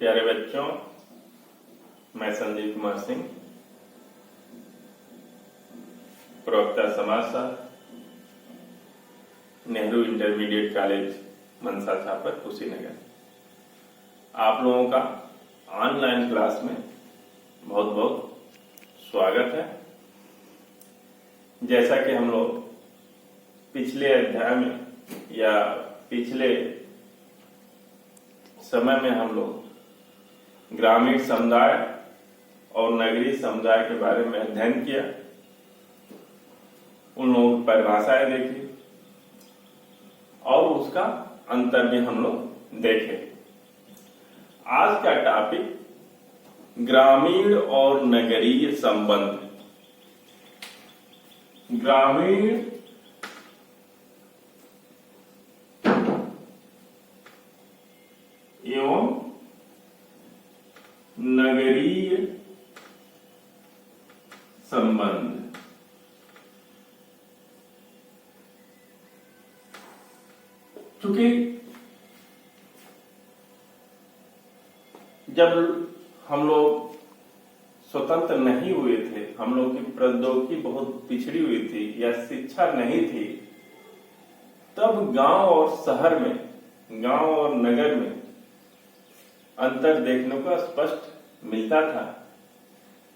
प्यारे बच्चों, मैं संदीप कुमार सिंह, प्रवक्ता समाजशास्त्र, नेहरू इंटरमीडिएट कॉलेज मनसा छापर कुशीनगर, आप लोगों का ऑनलाइन क्लास में बहुत बहुत स्वागत है। जैसा कि हम लोग पिछले अध्याय में या पिछले समय में हम लोग ग्रामीण समुदाय और नगरीय समुदाय के बारे में अध्ययन किया, उन लोगों की परिभाषाएं देखी और उसका अंतर भी हम लोग देखे। आज का टॉपिक ग्रामीण और नगरीय संबंध। ग्रामीण एवं नगरीय संबंध। क्योंकि जब हम लोग स्वतंत्र नहीं हुए थे, हम लोग की प्रौद्योगिकी बहुत पिछड़ी हुई थी या शिक्षा नहीं थी, तब गांव और शहर में, गांव और नगर में अंतर देखने को स्पष्ट मिलता था।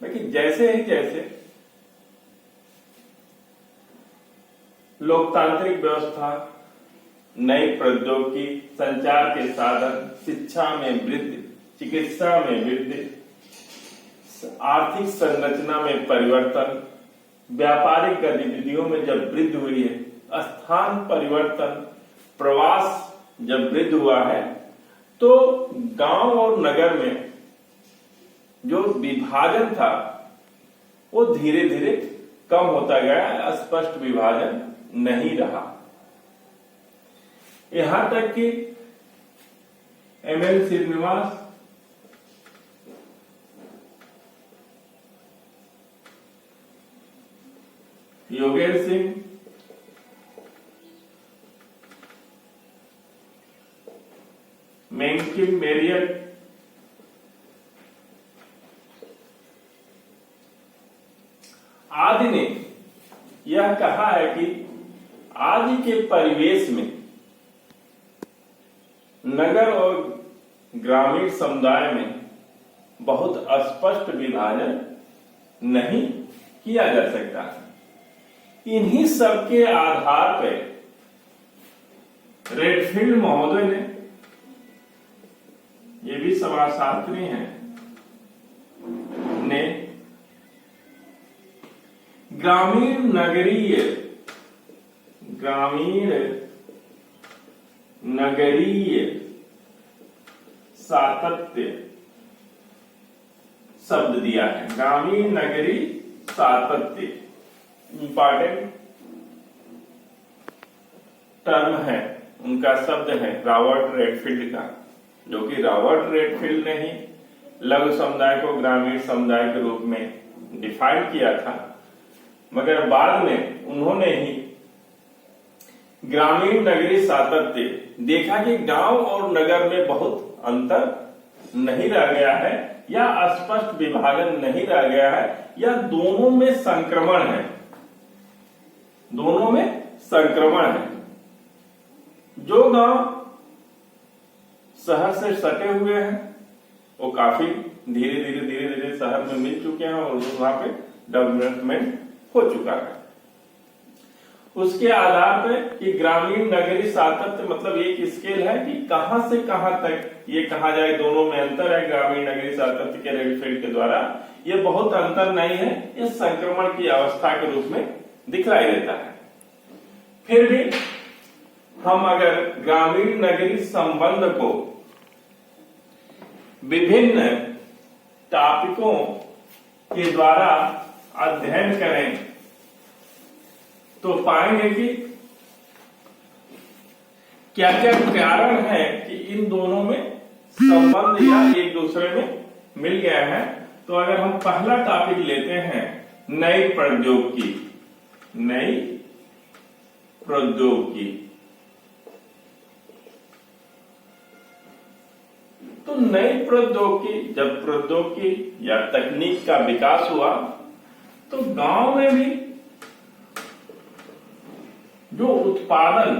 लेकिन जैसे ही जैसे लोकतांत्रिक व्यवस्था, नई प्रौद्योगिकी, संचार के साधन, शिक्षा में वृद्धि, चिकित्सा में वृद्धि, आर्थिक संरचना में परिवर्तन, व्यापारिक गतिविधियों में जब वृद्धि हुई है, स्थान परिवर्तन, प्रवास जब वृद्धि हुआ है, तो गांव और नगर में जो विभाजन था वो धीरे धीरे कम होता गया, स्पष्ट विभाजन नहीं रहा। यहां तक कि एमएल श्रीनिवास, योगेश सिंह, मैंकिम मेरियट, आदि ने यह कहा है कि आज के परिवेश में नगर और ग्रामीण समुदाय में बहुत स्पष्ट विभाजन नहीं किया जा सकता। इन्हीं सब के आधार पर रेडफील्ड महोदय ने, ये भी समाजशास्त्री हैं, ने ग्रामीण नगरीय सातत्य शब्द दिया है। ग्रामीण नगरी सातत्य इंपॉर्टेंट टर्म है, उनका शब्द है रॉबर्ट रेडफील्ड का, जो कि रॉबर्ट रेडफील्ड ने ही लघु समुदाय को ग्रामीण समुदाय के रूप में डिफाइन किया था, मगर बाद में उन्होंने ही ग्रामीण नगरीय सातत्य देखा कि गांव और नगर में बहुत अंतर नहीं रह गया है या स्पष्ट विभाजन नहीं रह गया है, या दोनों में संक्रमण है, दोनों में संक्रमण है। जो गांव शहर से सटे हुए हैं वो काफी धीरे धीरे शहर में मिल चुके हैं और वहां पे डेवलपमेंट हो चुका है। उसके आधार पे कि ग्रामीण नगरीय सातत्य मतलब एक स्केल है कि कहां से कहां तक ये कहा जाए दोनों में अंतर है। ग्रामीण नगरीय सातत्य के रेडफील्ड के द्वारा ये बहुत अंतर नहीं है, ये संक्रमण की अवस्था के रूप में दिखलाई देता है। फिर भी हम अगर ग्रामीण नगरीय संबंध को विभिन्न टॉपिकों के द्वारा अध्ययन करें तो पाएंगे कि क्या क्या कारण है कि इन दोनों में संबंध या एक दूसरे में मिल गया है। तो अगर हम पहला टॉपिक लेते हैं नई प्रौद्योगिकी, नई प्रौद्योगिकी, तो तो नई प्रौद्योगिकी, जब प्रौद्योगिकी या तकनीक का विकास हुआ तो गांव में भी जो उत्पादन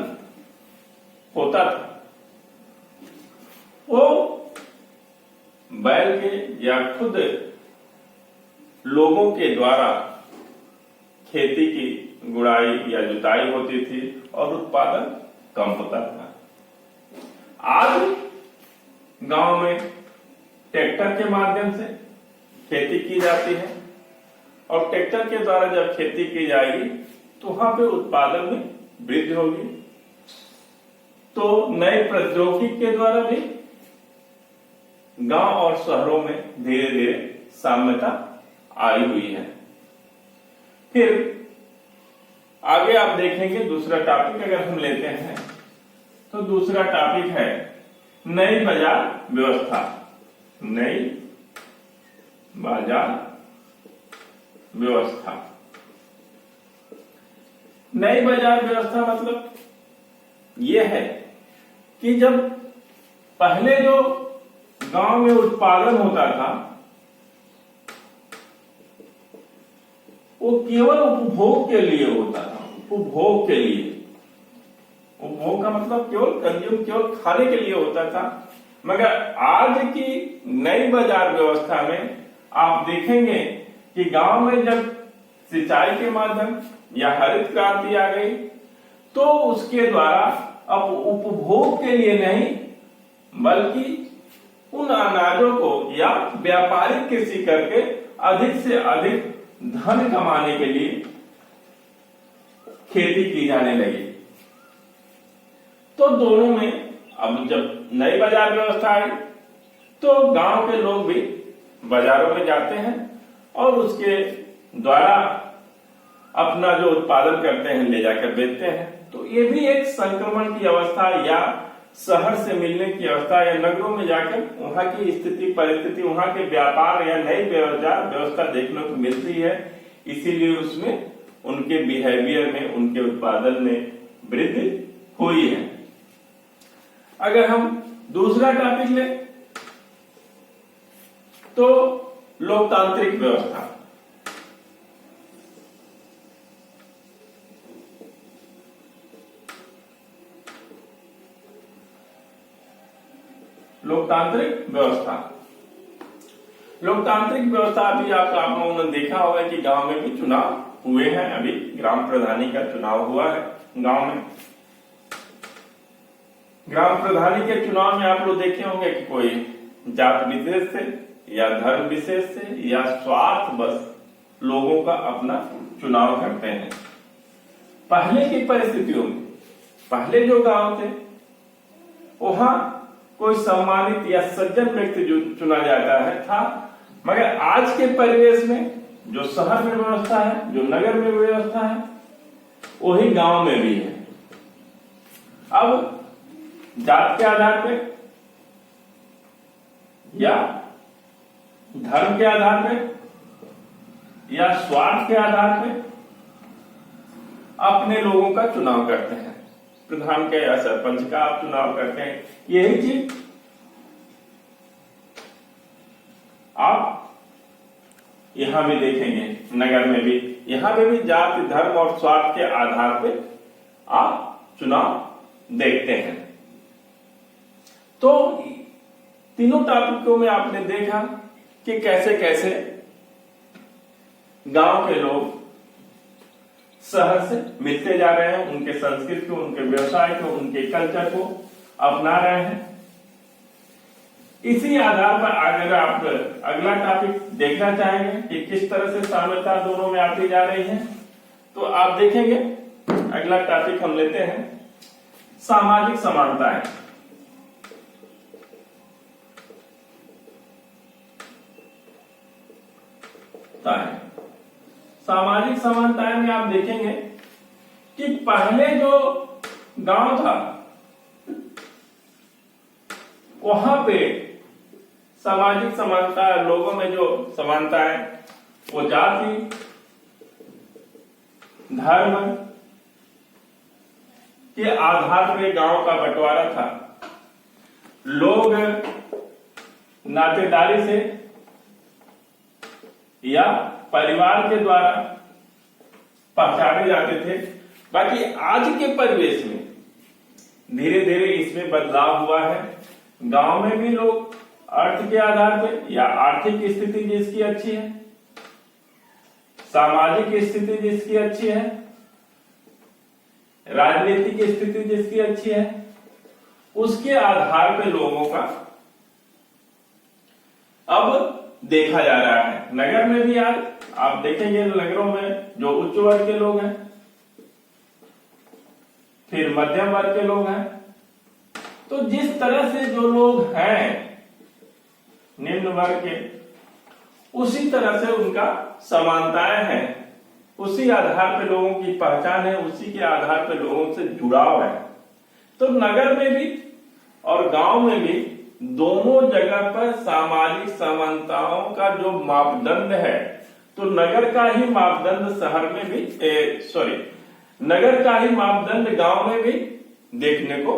होता था वो बैल के या खुद लोगों के द्वारा खेती की गुड़ाई या जुताई होती थी और उत्पादन कम होता था। आज गांव में ट्रैक्टर के माध्यम से खेती की जाती है और ट्रैक्टर के द्वारा जब खेती की जाएगी तो वहां पे उत्पादन में वृद्धि होगी। तो नए प्रौद्योगिकी के द्वारा भी गांव और शहरों में धीरे धीरे साम्यता आई हुई है। फिर आगे आप देखेंगे दूसरा टॉपिक अगर हम लेते हैं तो दूसरा टॉपिक है नई बाजार व्यवस्था। नई बाजार व्यवस्था। नई बाजार व्यवस्था मतलब यह है कि जब पहले जो गांव में उत्पादन होता था वो केवल उपभोग के लिए होता था। उपभोग के लिए, उपभोग का मतलब केवल कंज्यूम, केवल खाने के लिए होता था। मगर आज की नई बाजार व्यवस्था में आप देखेंगे कि गांव में जब सिंचाई के माध्यम या हरित क्रांति आ गई तो उसके द्वारा अब उपभोग के लिए नहीं बल्कि उन अनाजों को या व्यापारिक कृषि करके अधिक से अधिक धन कमाने के लिए खेती की जाने लगी। तो दोनों में अब जब नई बाजार व्यवस्था आई तो गांव के लोग भी बाजारों में जाते हैं और उसके द्वारा अपना जो उत्पादन करते हैं ले जाकर बेचते हैं। तो ये भी एक संक्रमण की अवस्था या शहर से मिलने की अवस्था या नगरों में जाकर वहां की स्थिति परिस्थिति, वहां के व्यापार या नई बाजार व्यवस्था देखने को मिलती है। इसीलिए उसमें उनके बिहेवियर में, उनके उत्पादन में वृद्धि हुई है। अगर हम दूसरा टॉपिक ले तो लोकतांत्रिक व्यवस्था। लोकतांत्रिक व्यवस्था। लोकतांत्रिक व्यवस्था अभी आप लोगों ने देखा होगा कि गांव में भी चुनाव हुए हैं। अभी ग्राम प्रधानी का चुनाव हुआ है गांव में। ग्राम प्रधानी के चुनाव में आप लोग देखे होंगे कि कोई जात विशेष से या धर्म विशेष से या स्वार्थ बस लोगों का अपना चुनाव करते हैं। पहले की परिस्थितियों में, पहले जो गांव थे वहां कोई सम्मानित या सज्जन व्यक्ति जो चुना जाता है था। मगर आज के परिवेश में जो शहर में व्यवस्था है, जो नगर में व्यवस्था है, वही गांव में भी है। अब जात के आधार पे या धर्म के आधार पे या स्वार्थ के आधार पे अपने लोगों का चुनाव करते हैं। प्रधान का या सरपंच का आप चुनाव करते हैं। यही चीज आप यहां भी देखेंगे, नगर में भी, यहां पे भी जाति धर्म और स्वार्थ के आधार पे आप चुनाव देखते हैं। तो तीनों टॉपिकों में आपने देखा कि कैसे कैसे गांव के लोग शहर से मिलते जा रहे हैं, उनके संस्कृति को, उनके व्यवसाय को, उनके कल्चर को अपना रहे हैं। इसी आधार पर अगर आप अगला टॉपिक देखना चाहेंगे कि किस तरह से साम्यता दोनों में आती जा रही है तो आप देखेंगे अगला टॉपिक हम लेते हैं सामाजिक समानताएं। सामाजिक समानताएं में आप देखेंगे कि पहले जो गांव था वहां पे सामाजिक समानता, लोगों में जो समानता है वो जाति, धर्म के आधार पे गांव का बंटवारा था। लोग नातेदारी से या परिवार के द्वारा पहचाने जाते थे। बाकी आज के परिवेश में धीरे धीरे इसमें बदलाव हुआ है। गांव में भी लोग अर्थ के आधार पर या आर्थिक स्थिति जिसकी अच्छी है, सामाजिक स्थिति जिसकी अच्छी है, राजनीतिक स्थिति जिसकी अच्छी है, उसके आधार पर लोगों का अब देखा जा रहा है। नगर में भी आज आप देखेंगे नगरों में जो उच्च वर्ग के लोग हैं, फिर मध्यम वर्ग के लोग हैं, तो जिस तरह से जो लोग हैं निम्न वर्ग के, उसी तरह से उनका समानताएं हैं, उसी आधार पर लोगों की पहचान है, उसी के आधार पर लोगों से जुड़ाव है। तो नगर में भी और गांव में भी दोनों जगह पर सामाजिक समानताओं का जो मापदंड है, तो नगर का ही मापदंड शहर में भी नगर का ही मापदंड गांव में भी देखने को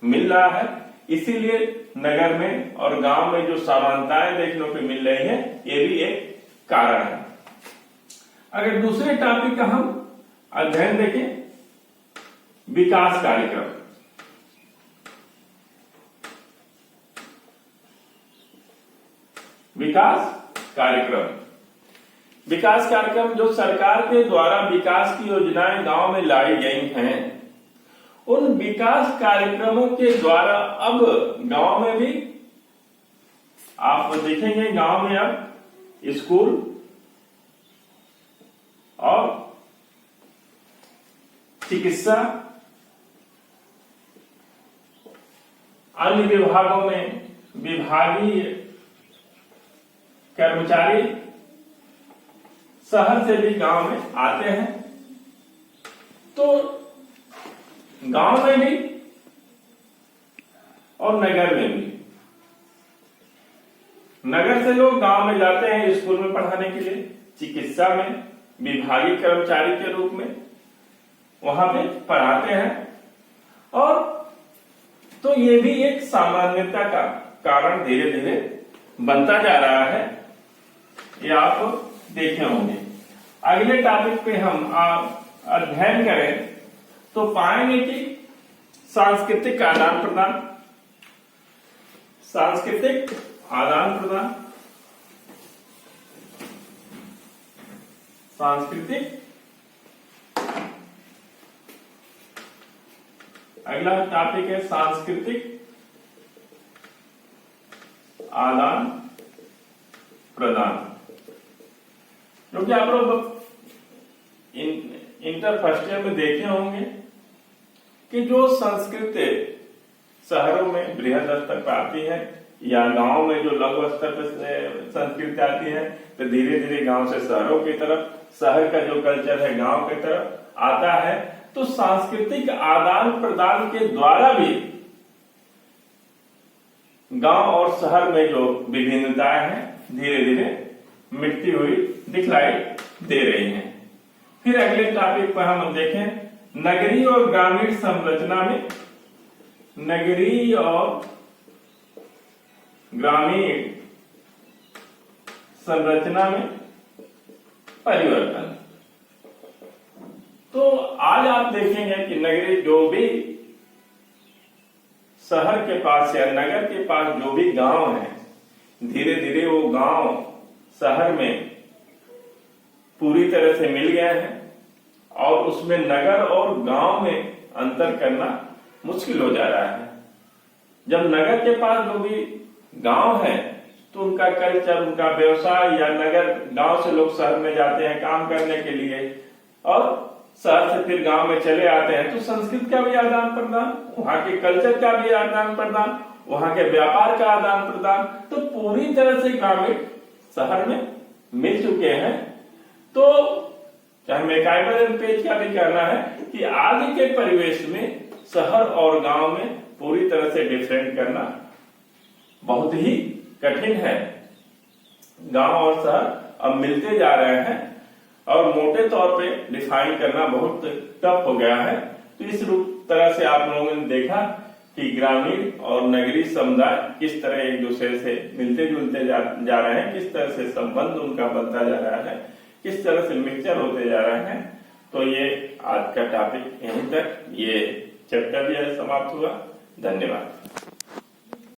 मिल रहा है। इसीलिए नगर में और गांव में जो समानताएं देखने को मिल रही है, ये भी एक कारण है। अगर दूसरे टॉपिक का हम अध्ययन देखें, विकास कार्यक्रम। विकास कार्यक्रम जो सरकार के द्वारा विकास की योजनाएं गांव में लाई गई हैं, उन विकास कार्यक्रमों के द्वारा अब गांव में भी आप देखेंगे, गांव में अब स्कूल और चिकित्सा, अन्य विभागों में विभागीय कर्मचारी शहर से भी गांव में आते हैं। तो गांव में भी और नगर में भी, नगर से लोग गांव में जाते हैं स्कूल में पढ़ाने के लिए, चिकित्सा में विभागीय कर्मचारी के रूप में वहां पे पढ़ाते हैं। और तो ये भी एक सामान्यता का कारण धीरे धीरे बनता जा रहा है, ये आप देखे होंगे। अगले टॉपिक पे हम अध्ययन करें तो पाएंगे कि सांस्कृतिक आदान प्रदान, अगला टॉपिक है सांस्कृतिक आदान प्रदान। क्योंकि आप लोग इंटर फर्स्ट ईयर में देखे होंगे कि जो संस्कृति शहरों में बृहद स्तर पर आती है या गांव में जो लघु स्तर पर संस्कृति आती है, तो धीरे धीरे गांव से शहरों की तरफ, शहर का जो कल्चर है गांव की तरफ आता है। तो सांस्कृतिक आदान प्रदान के द्वारा भी गांव और शहर में जो विभिन्नताएं हैं धीरे धीरे मिटती हुई दिखलाई दे रही हैं। फिर अगले टॉपिक पर हम देखें नगरीय और ग्रामीण संरचना में, नगरीय और ग्रामीण संरचना में परिवर्तन। तो आज आप देखेंगे कि नगरीय जो भी शहर के पास या नगर के पास जो भी गांव है, धीरे धीरे वो गांव शहर में पूरी तरह से मिल गए हैं और उसमें नगर और गांव में अंतर करना मुश्किल हो जा रहा है। जब नगर के पास जो भी गांव है तो उनका कल्चर, उनका व्यवसाय, या नगर गांव से लोग शहर में जाते हैं काम करने के लिए और शहर से फिर गांव में चले आते हैं, तो संस्कृति का भी आदान प्रदान, वहां के कल्चर का भी आदान प्रदान, वहां के व्यापार का आदान प्रदान, तो पूरी तरह से ग्रामीण शहर में मिल चुके हैं। तो चाहे मैकाइवर पेज का भी कहना है कि आज के परिवेश में शहर और गांव में पूरी तरह से डिफरेंट करना बहुत ही कठिन है। गांव और शहर अब मिलते जा रहे हैं और मोटे तौर पे डिफाइन करना बहुत टफ हो गया है। तो इस तरह से आप लोगों ने देखा कि ग्रामीण और नगरीय समुदाय किस तरह एक दूसरे से मिलते जुलते जा रहे हैं, किस तरह से संबंध उनका बनता जा रहा है, किस तरह से मिक्सचर होते जा रहे हैं। तो ये आज का टॉपिक यहीं तक, ये चैप्टर जो है समाप्त हुआ। धन्यवाद।